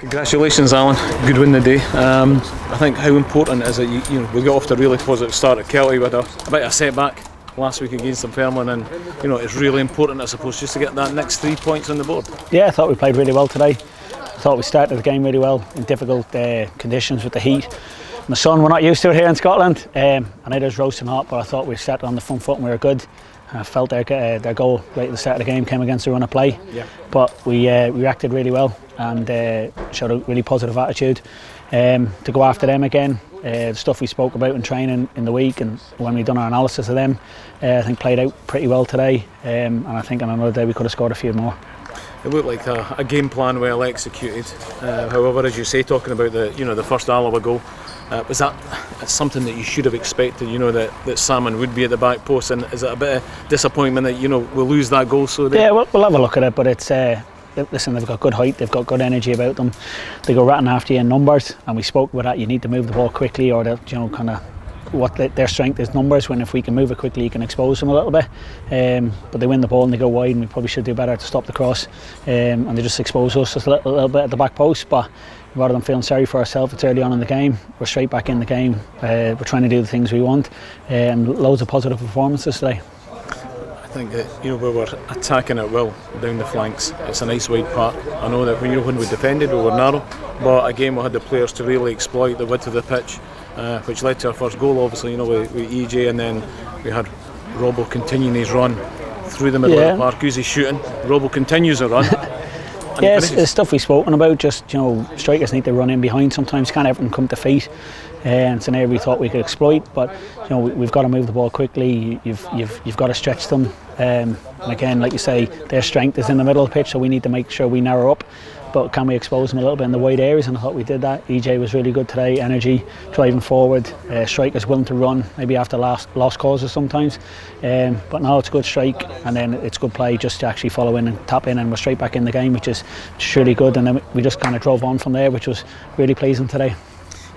Congratulations, Alan. Good win today. I think how important is it? We got off to a really positive start at Kelty with a bit of a setback last week against Dunfermline, and it's really important, I suppose, just to get that next 3 points on the board. Yeah, I thought we played really well today. I thought we started the game really well in difficult conditions with the heat. And the sun, we're not used to it here in Scotland, and it is roasting hot. But I thought we started on the front foot and we were good. I felt their goal right at the start of the game came against the run of play, but we reacted really well and showed a really positive attitude to go after them again. The stuff we spoke about in training in the week and when we done our analysis of them, I think played out pretty well today, and I think on another day we could have scored a few more. It looked like a game plan well executed. However, as you say, talking about the first Alloa goal, was that something that you should have expected? That Salmon would be at the back post, and is it a bit of disappointment that we'll lose that goal? So yeah, we'll have a look at it, but it's listen, they've got good height, they've got good energy about them. They go ratting after you in numbers, and we spoke about that. You need to move the ball quickly, or they'll kind of what their strength is numbers. When if we can move it quickly, you can expose them a little bit. But they win the ball and they go wide, and we probably should do better to stop the cross. And they just expose us just a little bit at the back post. But rather than feeling sorry for ourselves, it's early on in the game. We're straight back in the game. We're trying to do the things we want, and loads of positive performances today. I think that we were attacking it well down the flanks. It's a nice wide part. I know that when we defended, we were narrow, but again we had the players to really exploit the width of the pitch, which led to our first goal. Obviously, with EJ, and then we had Robbo continuing his run through the middle of the park. Who's he shooting? Robbo continues a run. Yeah, it's stuff we've spoken about. Just strikers need to run in behind. Sometimes can't everything come to feet, and it's an area we thought we could exploit. But we've got to move the ball quickly. You've got to stretch them. And again, like you say, their strength is in the middle of the pitch, so we need to make sure we narrow up. But can we expose them a little bit in the wide areas? And I thought we did that. EJ was really good today. Energy, driving forward. Strikers willing to run, maybe after lost causes sometimes. But now it's a good strike, and then it's good play just to actually follow in and tap in, and we're straight back in the game, which is really good. And then we just kind of drove on from there, which was really pleasing today.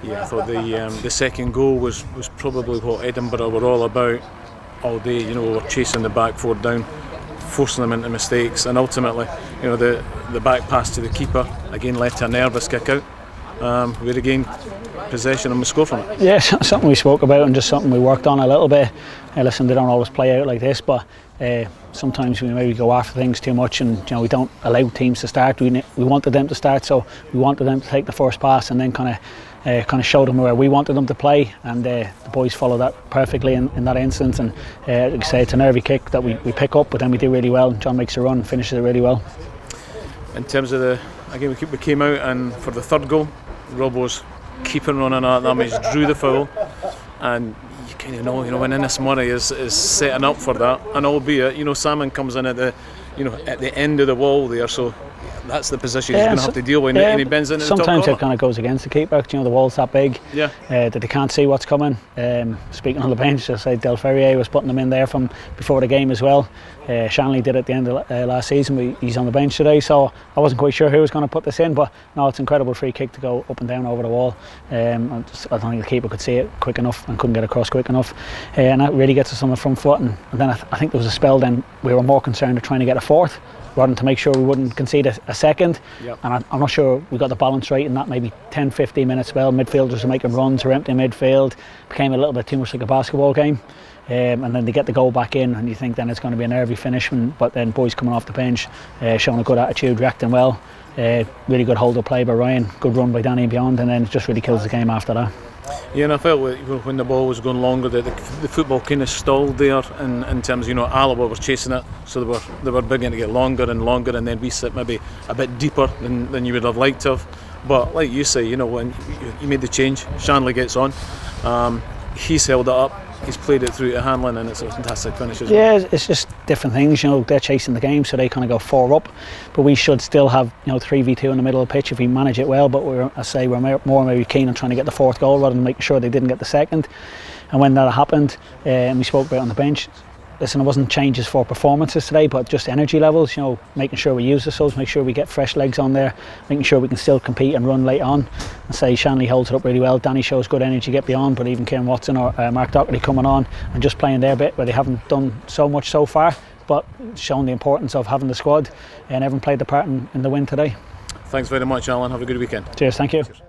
Yeah, I thought the second goal was probably what Edinburgh were all about all day. We were chasing the back four down, forcing them into mistakes, and ultimately, the back pass to the keeper again led to a nervous kick out. We regained possession and we scored from it. Yeah, something we spoke about and just something we worked on a little bit. Listen, they don't always play out like this, but sometimes we maybe go after things too much, and we don't allow teams to start. We wanted them to start, so we wanted them to take the first pass and then kind of show them where we wanted them to play, and the boys follow that perfectly in that instance. And like I say, it's a nervy kick that we pick up, but then we do really well. John makes a run, finishes it really well. In terms of we came out, and for the third goal, Robbo's keeping running at them. He's drew the foul, and you kind of know, when Innes Murray is setting up for that, and albeit, Salmon comes in at the end of the wall there, so that's the position he's going to have to deal with, and he bends into the top corner. Sometimes it kind of goes against the keeper. The wall's that big that they can't see what's coming. Speaking on the bench, I say Del Ferrier was putting them in there from before the game as well. Shanley did at the end of last season. He's on the bench today, so I wasn't quite sure who was going to put this in, but no, it's an incredible free kick to go up and down over the wall. I don't think the keeper could see it quick enough and couldn't get across quick enough, and that really gets us on the front foot. And then I think there was a spell then we were more concerned with trying to get a fourth, rather than to make sure we wouldn't concede a second. And I'm not sure we got the balance right in that maybe 10-15 minute spell. Midfielders were making runs, or empty midfield, became a little bit too much like a basketball game. And then they get the goal back in, and you think then it's going to be a nervy finish, but then boys coming off the bench, showing a good attitude, reacting well. Really good hold of play by Ryan, good run by Danny beyond, and then it just really kills the game after that. Yeah, and I felt when the ball was going longer that the football kind of stalled there in terms of, Alloa were chasing it, so they were beginning to get longer and longer, and then we sit maybe a bit deeper than you would have liked to have. But like you say, when you made the change, Shanley gets on, he's held it up, he's played it through to Hanlon, and it's a fantastic finish as well. Yeah, it's just different things. They're chasing the game, so they kind of go 4 up, but we should still have 3v2 in the middle of the pitch if we manage it well. But we're more maybe keen on trying to get the fourth goal rather than making sure they didn't get the second. And when that happened, and we spoke about it on the bench, listen, it wasn't changes for performances today, but just energy levels, making sure we use the subs, make sure we get fresh legs on there, making sure we can still compete and run late on. And say Shanley holds it up really well. Danny shows good energy, get beyond, but even Kieran Watson or Mark Doherty coming on and just playing their bit where they haven't done so much so far, but showing the importance of having the squad, and everyone played the part in the win today. Thanks very much, Alan. Have a good weekend. Cheers, thank you. Cheers.